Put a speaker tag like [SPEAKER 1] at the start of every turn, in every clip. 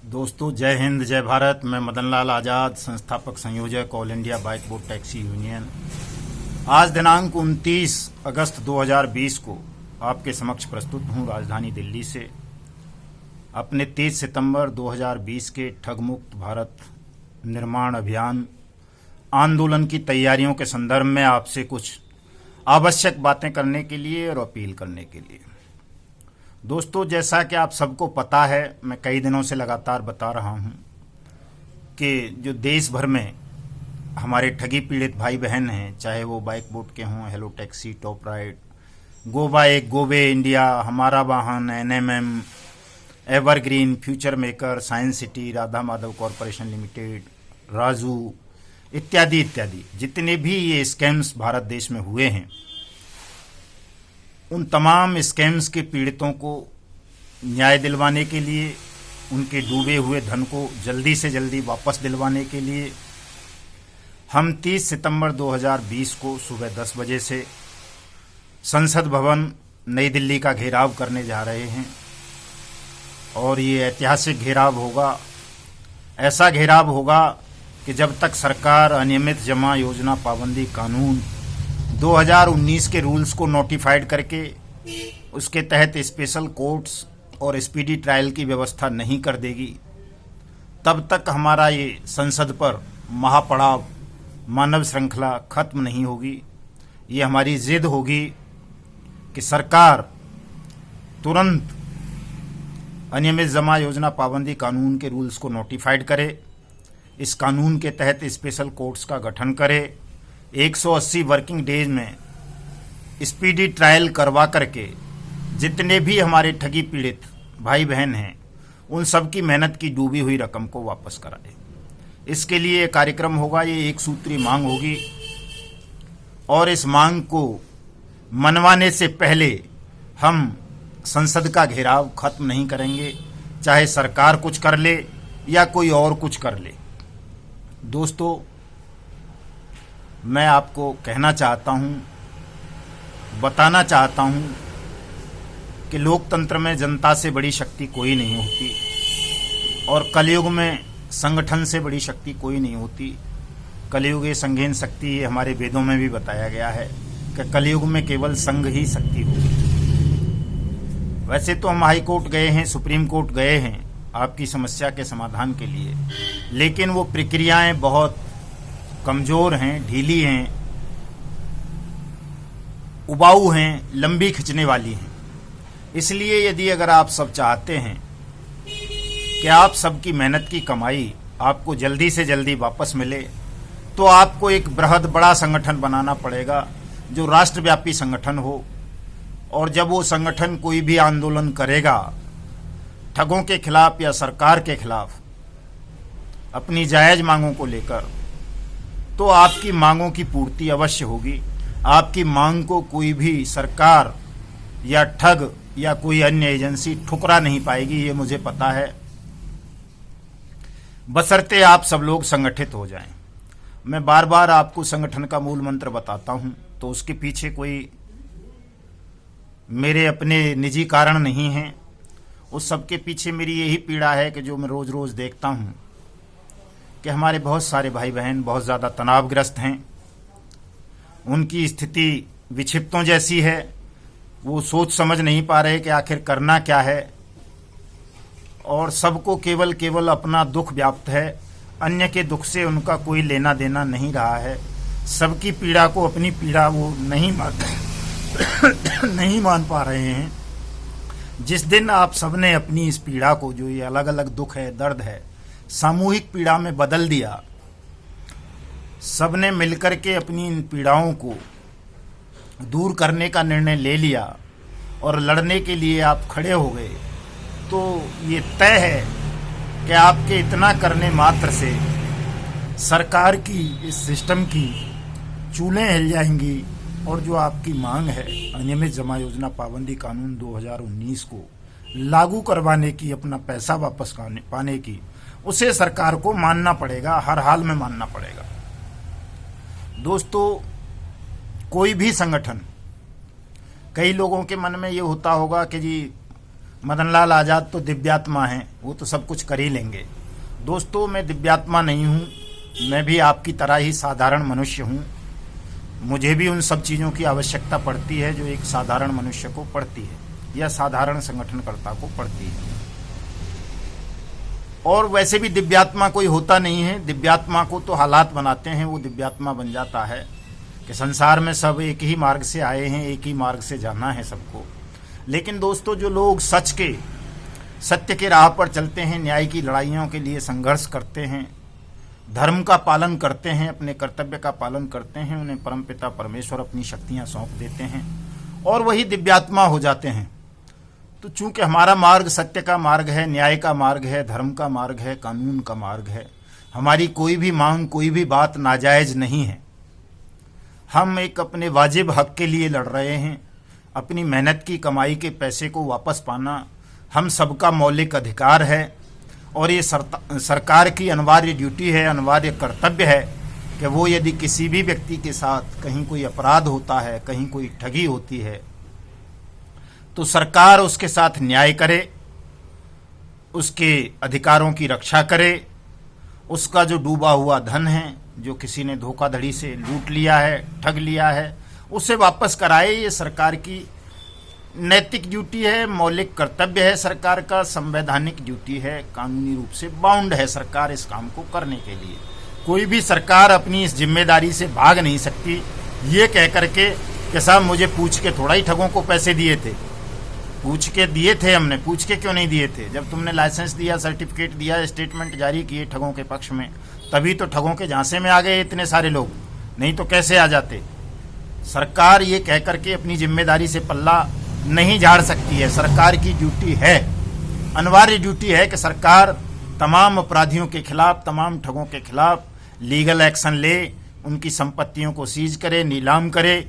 [SPEAKER 1] दोस्तों, जय हिंद जय भारत। मैं मदन लाल आज़ाद, संस्थापक संयोजक all India bike boat taxi union. आज दिनांक 29 अगस्त 2020 को आपके समक्ष प्रस्तुत हूँ राजधानी दिल्ली से। अपने 30 सितंबर 2020 के ठगमुक्त भारत निर्माण अभियान आंदोलन की तैयारियों के संदर्भ में आपसे कुछ आवश्यक बातें करने के लिए और अपील करने के लिए। दोस्तों, जैसा कि आप सबको पता है, मैं कई दिनों से लगातार बता रहा हूं कि जो देश भर में हमारे ठगी पीड़ित भाई बहन हैं, चाहे वो बाइक बोट के हों, हेलो टैक्सी, टॉप राइड, गो बाइक, गोवे इंडिया, हमारा वाहन, NMM, evergreen, future maker, science city, Radha Madhav corporation limited, Raju इत्यादि इत्यादि, जितने भी ये स्कैम्स भारत देश में हुए हैं, उन तमाम स्कैम्स के पीड़ितों को न्याय दिलवाने के लिए, उनके डूबे हुए धन को जल्दी से जल्दी वापस दिलवाने के लिए हम 30 सितंबर 2020 को सुबह 10 बजे से संसद भवन नई दिल्ली का घेराव करने जा रहे हैं। और ये ऐतिहासिक घेराव होगा। ऐसा घेराव होगा कि जब तक सरकार अनियमित जमा योजना पाबंदी कानून 2019 के रूल्स को नोटिफाइड करके उसके तहत स्पेशल कोर्ट्स और स्पीडी ट्रायल की व्यवस्था नहीं कर देगी, तब तक हमारा ये संसद पर महापड़ाव, मानव श्रृंखला खत्म नहीं होगी। ये हमारी जिद होगी कि सरकार तुरंत अनियमित जमा योजना पाबंदी कानून के रूल्स को नोटिफाइड करे, इस कानून के तहत स्पेशल कोर्ट्स का गठन करे, 180 वर्किंग डेज में स्पीडी ट्रायल करवा करके जितने भी हमारे ठगी पीड़ित भाई बहन हैं, उन सब की मेहनत की डूबी हुई रकम को वापस कराए। इसके लिए कार्यक्रम होगा, ये एक सूत्री मांग होगी। और इस मांग को मनवाने से पहले हम संसद का घेराव खत्म नहीं करेंगे, चाहे सरकार कुछ कर ले या कोई और कुछ कर ले। दोस्तों, मैं आपको कहना चाहता हूँ, बताना चाहता हूँ कि लोकतंत्र में जनता से बड़ी शक्ति कोई नहीं होती और कलयुग में संगठन से बड़ी शक्ति कोई नहीं होती। कलयुग ये संघेन शक्ति, ये हमारे वेदों में भी बताया गया है कि कलयुग में केवल संघ ही शक्ति होगी। वैसे तो हम हाई कोर्ट गए हैं, सुप्रीम कोर्ट गए हैं आपकी समस्या के समाधान के लिए, लेकिन वो प्रक्रियाएं बहुत कमज़ोर हैं, ढीली हैं, उबाऊ हैं, लंबी खिंचने वाली हैं। इसलिए यदि अगर आप सब चाहते हैं कि आप सबकी मेहनत की कमाई आपको जल्दी से जल्दी वापस मिले, तो आपको एक बड़ा संगठन बनाना पड़ेगा जो राष्ट्रव्यापी संगठन हो। और जब वो संगठन कोई भी आंदोलन करेगा ठगों के खिलाफ या सरकार के खिलाफ अपनी जायज़ मांगों को लेकर, तो आपकी मांगों की पूर्ति अवश्य होगी। आपकी मांग को कोई भी सरकार या ठग या कोई अन्य एजेंसी ठुकरा नहीं पाएगी, ये मुझे पता है, बशर्ते आप सब लोग संगठित हो जाएं। मैं बार बार आपको संगठन का मूल मंत्र बताता हूं, तो उसके पीछे कोई मेरे अपने निजी कारण नहीं हैं। उस सब के पीछे मेरी यही पीड़ा है कि जो मैं रोज़ रोज़ देखता हूं कि हमारे बहुत सारे भाई बहन बहुत ज़्यादा तनावग्रस्त हैं, उनकी स्थिति विक्षिप्तों जैसी है, वो सोच समझ नहीं पा रहे कि आखिर करना क्या है, और सबको केवल अपना दुख व्याप्त है, अन्य के दुख से उनका कोई लेना देना नहीं रहा है। सबकी पीड़ा को अपनी पीड़ा वो नहीं मान पा रहे हैं। जिस दिन आप सबने अपनी इस पीड़ा को, जो ये अलग अलग दुख है, दर्द है, सामूहिक पीड़ा में बदल दिया, सबने मिलकर के अपनी इन पीड़ाओं को दूर करने का निर्णय ले लिया और लड़ने के लिए आप खड़े हो गए, तो ये तय है कि आपके इतना करने मात्र से सरकार की, इस सिस्टम की चूलें हिल जाएंगी। और जो आपकी मांग है अनियमित जमा योजना पाबंदी कानून 2019 को लागू करवाने की, अपना पैसा वापस पाने की, उसे सरकार को मानना पड़ेगा, हर हाल में मानना पड़ेगा। दोस्तों, कोई भी संगठन, कई लोगों के मन में ये होता होगा कि जी मदनलाल आज़ाद तो दिव्यात्मा हैं, वो तो सब कुछ कर ही लेंगे। दोस्तों, मैं दिव्यात्मा नहीं हूँ, मैं भी आपकी तरह ही साधारण मनुष्य हूँ। मुझे भी उन सब चीज़ों की आवश्यकता पड़ती है जो एक साधारण मनुष्य को पड़ती है या साधारण संगठनकर्ता को पड़ती है। और वैसे भी दिव्यात्मा कोई होता नहीं है, दिव्यात्मा को तो हालात बनाते हैं, वो दिव्यात्मा बन जाता है कि संसार में सब एक ही मार्ग से आए हैं, एक ही मार्ग से जाना है सबको। लेकिन दोस्तों, जो लोग सत्य के राह पर चलते हैं, न्याय की लड़ाइयों के लिए संघर्ष करते हैं, धर्म का पालन करते हैं, अपने कर्तव्य का पालन करते हैं, उन्हें परमपिता परमेश्वर अपनी शक्तियां सौंप देते हैं और वही दिव्यात्मा हो जाते हैं। तो चूंकि हमारा मार्ग सत्य का मार्ग है, न्याय का मार्ग है, धर्म का मार्ग है, कानून का मार्ग है, हमारी कोई भी मांग, कोई भी बात नाजायज नहीं है। हम एक अपने वाजिब हक के लिए लड़ रहे हैं। अपनी मेहनत की कमाई के पैसे को वापस पाना हम सबका मौलिक अधिकार है और ये सरकार की अनिवार्य ड्यूटी है, अनिवार्य कर्तव्य है कि वो यदि किसी भी व्यक्ति के साथ कहीं कोई अपराध होता है, कहीं कोई ठगी होती है, तो सरकार उसके साथ न्याय करे, उसके अधिकारों की रक्षा करे, उसका जो डूबा हुआ धन है, जो किसी ने धोखाधड़ी से लूट लिया है, ठग लिया है, उसे वापस कराए। ये सरकार की नैतिक ड्यूटी है, मौलिक कर्तव्य है, सरकार का संवैधानिक ड्यूटी है, कानूनी रूप से बाउंड है सरकार इस काम को करने के लिए। कोई भी सरकार अपनी इस जिम्मेदारी से भाग नहीं सकती ये कह करके कि साहब मुझे पूछ के थोड़ा ही ठगों को पैसे दिए थे। पूछ के दिए थे हमने, पूछ के क्यों नहीं दिए थे? जब तुमने लाइसेंस दिया, सर्टिफिकेट दिया, स्टेटमेंट जारी किए ठगों के पक्ष में, तभी तो ठगों के झांसे में आ गए इतने सारे लोग, नहीं तो कैसे आ जाते। सरकार ये कह करके अपनी जिम्मेदारी से पल्ला नहीं झाड़ सकती है। सरकार की ड्यूटी है, अनिवार्य ड्यूटी है कि सरकार तमाम अपराधियों के खिलाफ, तमाम ठगों के खिलाफ लीगल एक्शन ले, उनकी संपत्तियों को सीज करे, नीलाम करे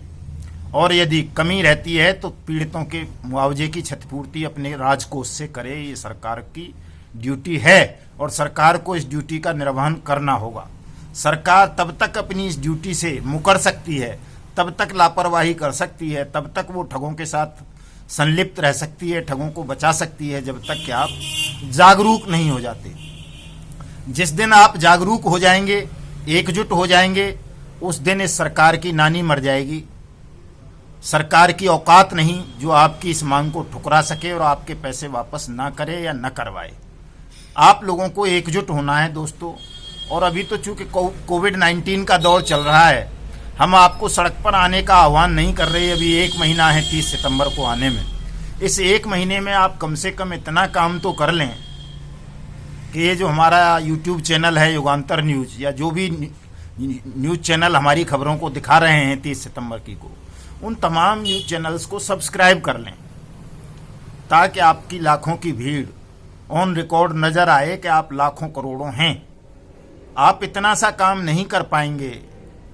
[SPEAKER 1] और यदि कमी रहती है तो पीड़ितों के मुआवजे की क्षतिपूर्ति अपने राजकोष से करे। ये सरकार की ड्यूटी है और सरकार को इस ड्यूटी का निर्वहन करना होगा। सरकार तब तक अपनी इस ड्यूटी से मुकर सकती है, तब तक लापरवाही कर सकती है, तब तक वो ठगों के साथ संलिप्त रह सकती है, ठगों को बचा सकती है, जब तक कि आप जागरूक नहीं हो जाते। जिस दिन आप जागरूक हो जाएंगे, एकजुट हो जाएंगे, उस दिन इस सरकार की नानी मर जाएगी। सरकार की औकात नहीं जो आपकी इस मांग को ठुकरा सके और आपके पैसे वापस ना करे या न करवाए। आप लोगों को एकजुट होना है दोस्तों। और अभी तो चूंकि कोविड-19 का दौर चल रहा है, हम आपको सड़क पर आने का आह्वान नहीं कर रहे। अभी 1 महीना है 30 सितंबर को आने में। इस 1 महीने में आप कम से कम इतना काम तो कर लें कि ये जो हमारा यूट्यूब चैनल है युगांतर न्यूज़, या जो भी न्यूज़ चैनल हमारी खबरों को दिखा रहे हैं 30 सितंबर की को, उन तमाम न्यूज़ चैनल्स को सब्सक्राइब कर लें ताकि आपकी लाखों की भीड़ ऑन रिकॉर्ड नज़र आए कि आप लाखों करोड़ों हैं। आप इतना सा काम नहीं कर पाएंगे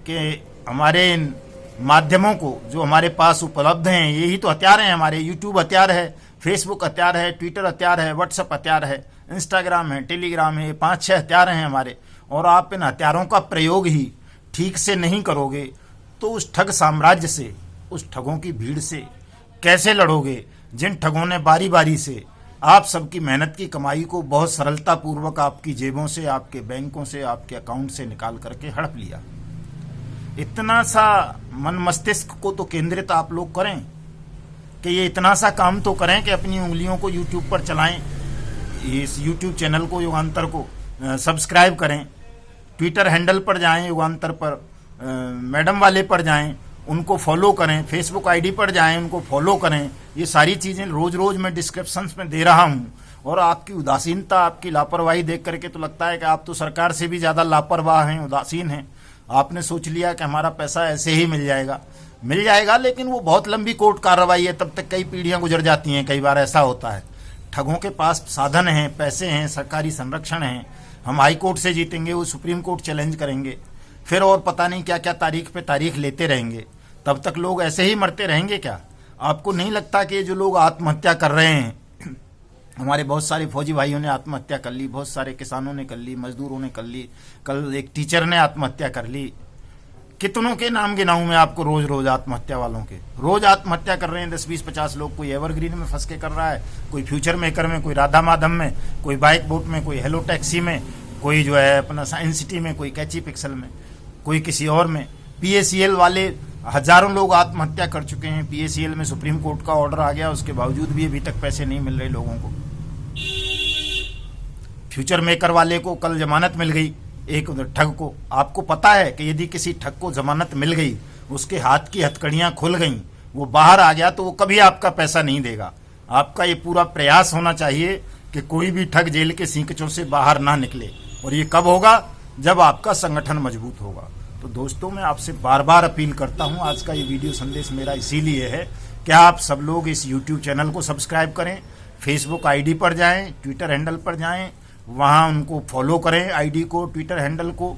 [SPEAKER 1] कि हमारे इन माध्यमों को जो हमारे पास उपलब्ध हैं, यही तो हथियार हैं हमारे। यूट्यूब हथियार है, फेसबुक हथियार है, ट्विटर हथियार है, व्हाट्सएप हथियार है, इंस्टाग्राम है, टेलीग्राम है, 5-6 हथियार हैं हमारे। और आप इन हथियारों का प्रयोग ही ठीक से नहीं करोगे तो उस ठग साम्राज्य से, उस ठगों की भीड़ से कैसे लड़ोगे जिन ठगों ने बारी बारी से आप सबकी मेहनत की कमाई को बहुत सरलतापूर्वक आपकी जेबों से, आपके बैंकों से, आपके अकाउंट से निकाल करके हड़प लिया। इतना सा मन मस्तिष्क को तो केंद्रित आप लोग करें कि ये इतना सा काम तो करें कि अपनी उंगलियों को यूट्यूब पर चलाएं, इस यूट्यूब चैनल को युगांतर को सब्सक्राइब करें, ट्विटर हैंडल पर जाएं युगांतर पर, मैडम वाले पर जाएं, उनको फॉलो करें, फेसबुक आईडी पर जाएं, उनको फॉलो करें। ये सारी चीज़ें रोज़ रोज़ मैं डिस्क्रिप्शंस में दे रहा हूँ। और आपकी उदासीनता, आपकी लापरवाही देख करके तो लगता है कि आप तो सरकार से भी ज़्यादा लापरवाह हैं, उदासीन हैं। आपने सोच लिया कि हमारा पैसा ऐसे ही मिल जाएगा, लेकिन वो बहुत लंबी कोर्ट कार्रवाई है, तब तक कई पीढ़ियां गुजर जाती हैं। कई बार ऐसा होता है, ठगों के पास साधन हैं, पैसे हैं, सरकारी संरक्षण हैं। हम हाई कोर्ट से जीतेंगे, वो सुप्रीम कोर्ट चैलेंज करेंगे, फिर और पता नहीं क्या क्या तारीख पे तारीख लेते रहेंगे। तब तक लोग ऐसे ही मरते रहेंगे क्या? आपको नहीं लगता कि जो लोग आत्महत्या कर रहे हैं, हमारे बहुत सारे फौजी भाइयों ने आत्महत्या कर ली, बहुत सारे किसानों ने कर ली, मजदूरों ने कर ली, कल एक टीचर ने आत्महत्या कर ली, कितनों के नाम गिनाऊं मैं आपको, रोज रोज आत्महत्या वालों के, रोज आत्महत्या कर रहे हैं 10-20-50 लोग। कोई एवरग्रीन में फंस के कर रहा है, कोई फ्यूचर मेकर में, कोई राधा माधव में, कोई बाइक बोट में, कोई हेलो टैक्सी में, कोई जो है अपना साइंस सिटी में, कोई कैची पिक्सल में, कोई किसी और में। पीएसीएल वाले हजारों लोग आत्महत्या कर चुके हैं। पीएसीएल में सुप्रीम कोर्ट का ऑर्डर आ गया, उसके बावजूद भी अभी तक पैसे नहीं मिल रहे लोगों को। फ्यूचर मेकर वाले को कल जमानत मिल गई, एक ठग को। आपको पता है कि यदि किसी ठग को जमानत मिल गई, उसके हाथ की हथकड़ियां खुल गई, वो बाहर आ गया, तो वो कभी आपका पैसा नहीं देगा। आपका ये पूरा प्रयास होना चाहिए कि कोई भी ठग जेल के सींकचों से बाहर ना निकले। और ये कब होगा? जब आपका संगठन मजबूत होगा। तो दोस्तों, मैं आपसे बार बार अपील करता हूं, आज का ये वीडियो संदेश मेरा इसीलिए है कि आप सब लोग इस यूट्यूब चैनल को सब्सक्राइब करें, फेसबुक आईडी पर जाएं, ट्विटर हैंडल पर जाएं, वहां उनको फॉलो करें, आईडी को, ट्विटर हैंडल को।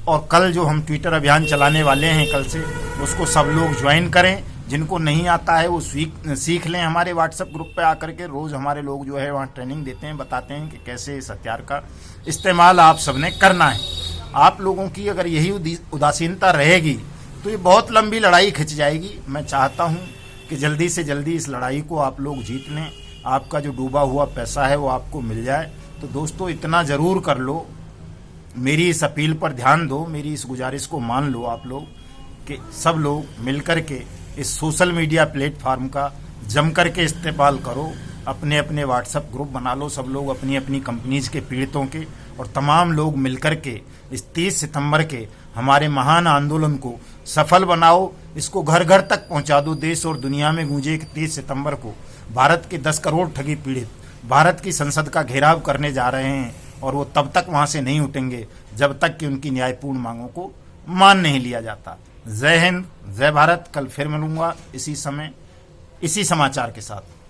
[SPEAKER 1] और कल जो हम ट्विटर अभियान चलाने वाले हैं कल से, उसको सब लोग ज्वाइन करें। जिनको नहीं आता है वो सीख लें हमारे व्हाट्सएप ग्रुप पे आकर के। रोज हमारे लोग जो है वहाँ ट्रेनिंग देते हैं, बताते हैं कि कैसे इस हथियार का इस्तेमाल आप सबने करना है। आप लोगों की अगर यही उदासीनता रहेगी तो ये बहुत लंबी लड़ाई खिंच जाएगी। मैं चाहता हूँ कि जल्दी से जल्दी इस लड़ाई को आप लोग जीत लें, आपका जो डूबा हुआ पैसा है वो आपको मिल जाए। तो दोस्तों, इतना ज़रूर कर लो, मेरी इस अपील पर ध्यान दो, मेरी इस गुजारिश को मान लो आप लोग कि सब लोग मिलकर के इस सोशल मीडिया प्लेटफार्म का जम कर के इस्तेमाल करो। अपने अपने व्हाट्सएप ग्रुप बना लो, सब लोग अपनी अपनी कंपनीज के पीड़ितों के, और तमाम लोग मिलकर के इस 30 सितंबर के हमारे महान आंदोलन को सफल बनाओ। इसको घर घर तक पहुंचा दो, देश और दुनिया में गूंजे कि 30 सितंबर को भारत के 10 करोड़ ठगी पीड़ित भारत की संसद का घेराव करने जा रहे हैं। और वो तब तक वहां से नहीं उठेंगे जब तक कि उनकी न्यायपूर्ण मांगों को मान नहीं लिया जाता। जय हिंद, जय भारत। कल फिर मिलूंगा इसी समय, इसी समाचार के साथ।